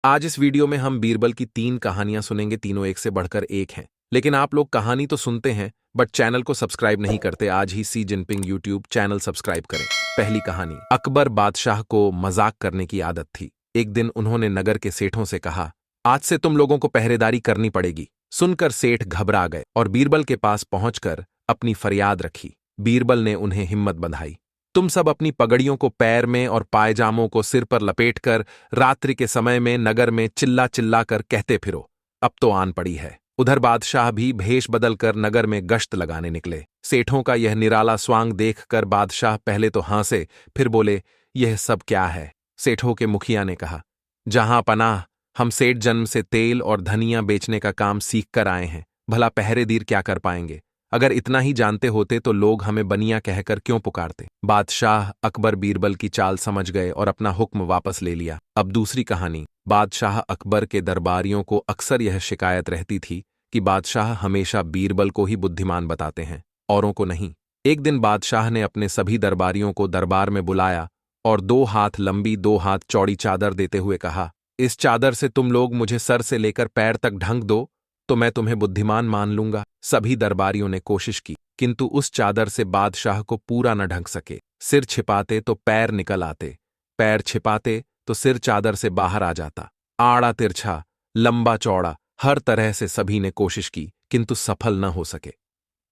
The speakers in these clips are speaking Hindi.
आज इस वीडियो में हम बीरबल की 3 कहानियां सुनेंगे। तीनों एक से बढ़कर एक हैं। लेकिन आप लोग कहानी तो सुनते हैं बट चैनल को सब्सक्राइब नहीं करते। आज ही Xi Jinping YouTube channel subscribe करें। पहली कहानी। अकबर बादशाह को मजाक करने की आदत थी। एक दिन उन्होंने नगर के सेठों से कहा, आज से तुम लोगों को पहरेदारी करनी पड़ेगी। सुनकर सेठ घबरा गए और बीरबल के पास पहुंचकर अपनी फरियाद रखी। बीरबल ने उन्हें हिम्मत बंधाई। तुम सब अपनी पगड़ियों को पैर में और पायजामों को सिर पर लपेटकर रात्रि के समय में नगर में चिल्ला चिल्ला कर कहते फिरो, अब तो आन पड़ी है। उधर बादशाह भी भेष बदलकर नगर में गश्त लगाने निकले। सेठों का यह निराला स्वांग देखकर बादशाह पहले तो हंसे, फिर बोले, यह सब क्या है? सेठों के मुखिया ने कहा, जहां पनाह, हम सेठ जन्म से तेल और धनिया बेचने का काम सीख कर आए हैं। भला पहरेदीर क्या कर पाएंगे? अगर इतना ही जानते होते तो लोग हमें बनिया कहकर क्यों पुकारते? बादशाह अकबर बीरबल की चाल समझ गए और अपना हुक्म वापस ले लिया। अब दूसरी कहानी। बादशाह अकबर के दरबारियों को अक्सर यह शिकायत रहती थी कि बादशाह हमेशा बीरबल को ही बुद्धिमान बताते हैं, औरों को नहीं। एक दिन बादशाह ने अपने सभी दरबारियों को दरबार में बुलाया और 2 हाथ लंबी 2 हाथ चौड़ी चादर देते हुए कहा, इस चादर से तुम लोग मुझे सर से लेकर पैर तक ढंक दो तो मैं तुम्हें बुद्धिमान मान लूंगा। सभी दरबारियों ने कोशिश की, किंतु उस चादर से बादशाह को पूरा न ढंक सके। सिर छिपाते तो पैर निकल आते, पैर छिपाते तो सिर चादर से बाहर आ जाता। आड़ा तिरछा, लंबा चौड़ा, हर तरह से सभी ने कोशिश की, किंतु सफल न हो सके।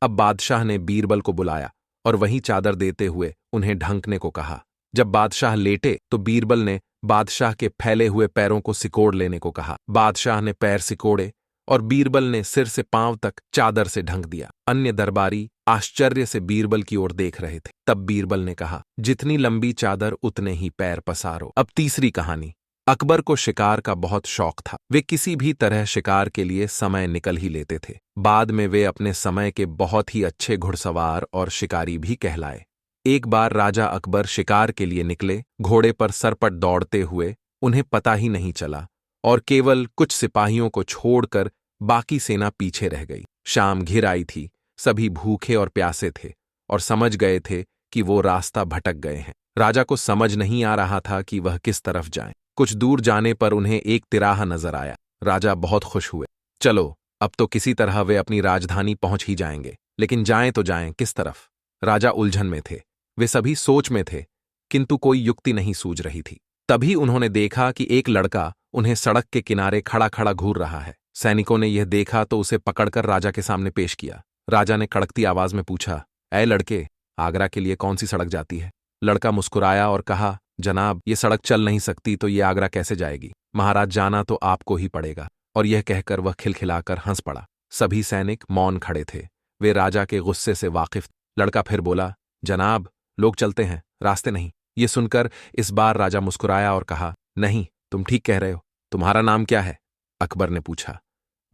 अब बादशाह ने बीरबल को बुलाया और वही चादर देते हुए उन्हें ढंकने को कहा। जब बादशाह लेटे तो बीरबल ने बादशाह के फैले हुए पैरों को सिकोड़ लेने को कहा। बादशाह ने पैर सिकोड़े और बीरबल ने सिर से पांव तक चादर से ढंक दिया। अन्य दरबारी आश्चर्य से बीरबल की ओर देख रहे थे। तब बीरबल ने कहा, जितनी लंबी चादर उतने ही पैर पसारो। अब तीसरी कहानी। अकबर को शिकार का बहुत शौक था। वे किसी भी तरह शिकार के लिए समय निकल ही लेते थे। बाद में वे अपने समय के बहुत ही अच्छे घुड़सवार और शिकारी भी कहलाए। एक बार राजा अकबर शिकार के लिए निकले। घोड़े पर सरपट दौड़ते हुए उन्हें पता ही नहीं चला और केवल कुछ सिपाहियों को छोड़कर बाकी सेना पीछे रह गई। शाम घिर आई थी। सभी भूखे और प्यासे थे और समझ गए थे कि वो रास्ता भटक गए हैं। राजा को समझ नहीं आ रहा था कि वह किस तरफ जाएं। कुछ दूर जाने पर उन्हें एक तिराहा नजर आया। राजा बहुत खुश हुए। चलो, अब तो किसी तरह वे अपनी राजधानी पहुंच ही जाएंगे, लेकिन जाएं तो जाएं किस तरफ? राजा उलझन में थे। वे सभी सोच में थे, किंतु कोई युक्ति नहीं सूझ रही थी। तभी उन्होंने देखा कि एक लड़का उन्हें सड़क के किनारे खड़ा खड़ा घूर रहा है। सैनिकों ने यह देखा तो उसे पकड़कर राजा के सामने पेश किया। राजा ने कड़कती आवाज में पूछा, ऐ लड़के, आगरा के लिए कौन सी सड़क जाती है? लड़का मुस्कुराया और कहा, जनाब, ये सड़क चल नहीं सकती तो ये आगरा कैसे जाएगी? महाराज, जाना तो आपको ही पड़ेगा। और यह कहकर वह खिलखिलाकर हंस पड़ा। सभी सैनिक मौन खड़े थे। वे राजा के गुस्से से वाकिफ। लड़का फिर बोला, जनाब, लोग चलते हैं, रास्ते नहीं। ये सुनकर इस बार राजा मुस्कुराया और कहा, नहीं, तुम ठीक कह रहे हो। तुम्हारा नाम क्या है? अकबर ने पूछा।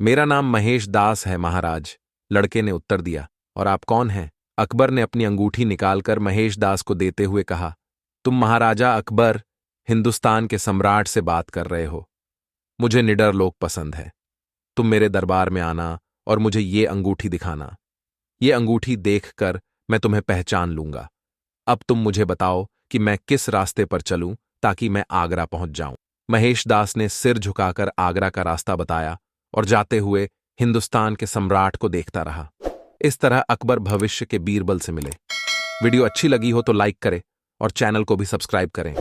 मेरा नाम महेश दास है महाराज, लड़के ने उत्तर दिया। और आप कौन हैं? अकबर ने अपनी अंगूठी निकालकर महेश दास को देते हुए कहा, तुम महाराजा अकबर, हिंदुस्तान के सम्राट से बात कर रहे हो। मुझे निडर लोग पसंद है। तुम मेरे दरबार में आना और मुझे ये अंगूठी दिखाना। ये अंगूठी देखकर मैं तुम्हें पहचान लूंगा। अब तुम मुझे बताओ कि मैं किस रास्ते पर चलूं ताकि मैं आगरा पहुंच जाऊं। महेश दास ने सिर झुकाकर आगरा का रास्ता बताया और जाते हुए हिंदुस्तान के सम्राट को देखता रहा। इस तरह अकबर भविष्य के बीरबल से मिले। वीडियो अच्छी लगी हो तो लाइक करें और चैनल को भी सब्सक्राइब करें।